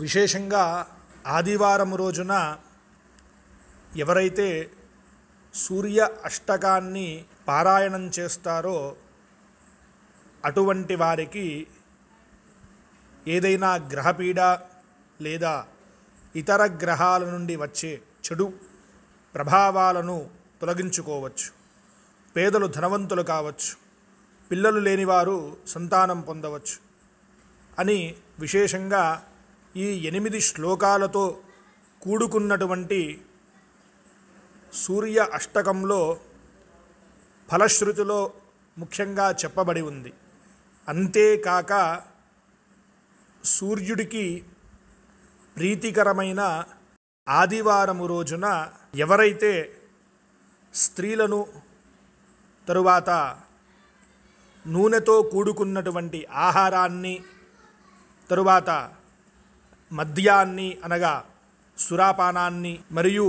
విశేషంగా ఆదివారం రోజున ఎవరైతే సూర్య అష్టకాన్ని పారాయణం చేస్తారో అటువంటి వారికి ఏదైనా గ్రహపీడ లేదా ఇతర గ్రహాల నుండి వచ్చే చెడు ప్రభావాలను తొలగించుకోవచ్చు. పేదలు ధనవంతులు కావచ్చు, పిల్లలు లేనివారు సంతానం పొందవచ్చు అని విశేషంగా ఈ 8 శ్లోకాలతో కూడుకున్నటువంటి సూర్య అష్టకంలో ఫలశ్రుతిలో ముఖ్యంగా చెప్పబడి ఉంది. అంతేకాక సూర్యుడికి ప్రీతికరమైన ఆదివారము రోజున ఎవరైతే స్త్రీలను తరువాత నూనెతో కూడుకున్నటువంటి ఆహారాన్ని తరువాత మద్యాన్ని అనగా సురాపానాన్ని మరియు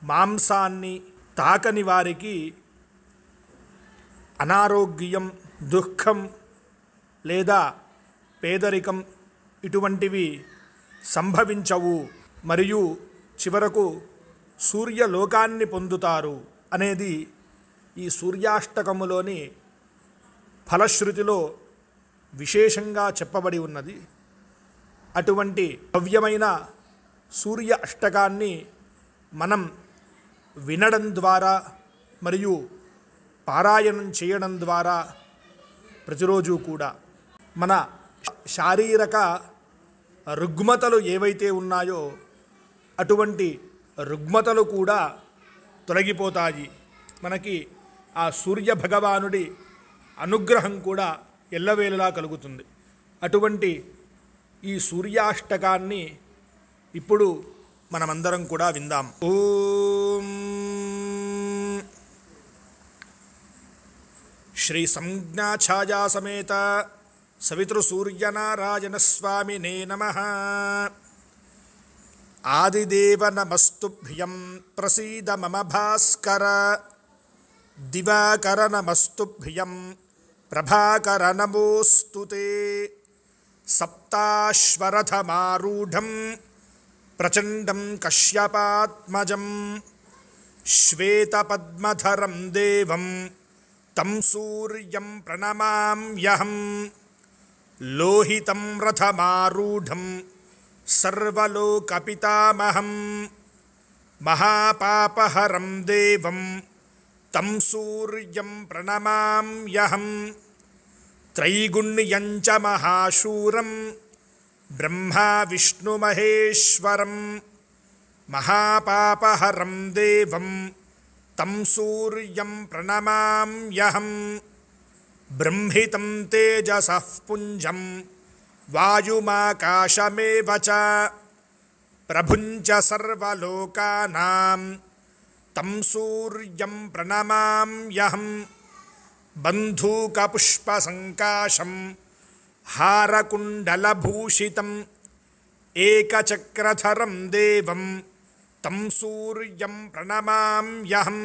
మాంసాన్ని తాకని వారికి అనారోగ్యం, దుఃఖం లేదా పేదరికం ఇటువంటివి సంభవించవు మరియు చివరకు సూర్యలోకాన్ని పొందుతారు అనేది ఈ సూర్యాష్టకములోని ఫలశ్రుతిలో విశేషంగా చెప్పబడి ఉన్నది. అటువంటి భవ్యమైన సూర్య అష్టకాన్ని మనం వినడం ద్వారా మరియు పారాయణం చేయడం ద్వారా ప్రతిరోజు కూడా మన శారీరక రుగ్మతలు ఏవైతే ఉన్నాయో అటువంటి రుగ్మతలు కూడా తొలగిపోతాయి. మనకి ఆ సూర్య భగవానుడి అనుగ్రహం కూడా ఎల్లవేళలా కలుగుతుంది. అటువంటి ఈ సూర్యాష్టకాన్ని ఇప్పుడు మనమందరం కూడా విందాం. ఓం శ్రీ సంజ్ఞాఛాయా సమేత సవితృసూర్యనారాయణ స్వామినే నమః. ఆదిదేవ నమస్తుభ్యం ప్రసీద మమ భాస్కర. దివాకర నమస్తుభ్యం ప్రభాకర నమోస్తుతే. సప్తాశ్వరథమారూఢం ప్రచండం కశ్యపాత్మజం శ్వేతపద్మధరం దేవం తం సూర్యం ప్రణమామ్యహం. లోహితం రథమారూఢం సర్వలోకపితామహం మహాపాపహరం దేవం తం సూర్యం ప్రణమామ్యహం. త్రైగుణ్యం చ మహాశూరం బ్రహ్మా విష్ణుమహేశ్వరం మహాపాపహరం దేవం తం సూర్యం ప్రణమామ్యహం. బ్రహ్మితం తేజసః పుంజం వాయుమాకాశమేవ చ ప్రభుంచ సర్వలోకానాం తం సూర్యం ప్రణమామ్యహం. బంధూకపుష్పసంకాశం హారకుండలభూషితం ఏకచక్రధరం దేవం తం సూర్యం ప్రణమామ్యహం.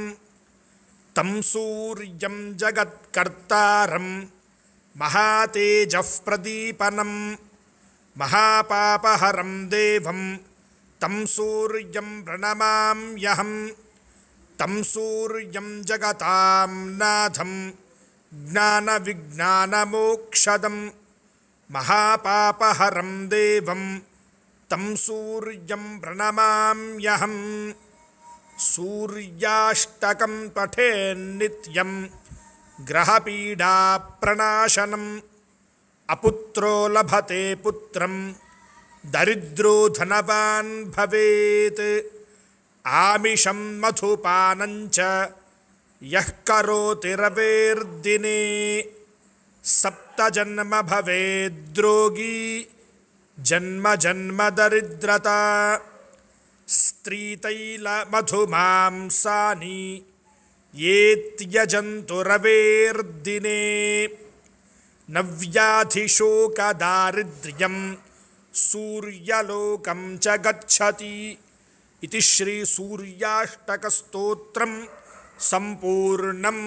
తం సూర్యం జగత్కర్తారం మహాతేజః ప్రదీపనం మహాపాపహరం దేవం తం సూర్యం ప్రణమామ్యహం. తం సూర్యం జగతాం నాథం జ్ఞానవిజ్ఞానమోక్షదం మహాపాపహరం దేవం తం సూర్యం ప్రణమామ్యహం. సూర్యాష్టకం పఠేన్నిత్యం గ్రహపీడా ప్రణాశనం. అపుత్రో లభతే పుత్రం దరిద్రో ధనవాన్ భవేత్. ఆమిషం మధుపానం చ యః కరోతి రవేర్దినే. సప్తజన్మ భవేద్రోగీ జన్మ జన్మ దరిద్రత. స్త్రీతైల మధుమాంసాని యేత్యజంతు రవేర్దినే. నవ్యాధిశోకదారిద్ర్యం సూర్యలోకం చ గచ్చతి. ఇది శ్రీ సూర్యాష్టక స్తోత్రం సంపూర్ణం.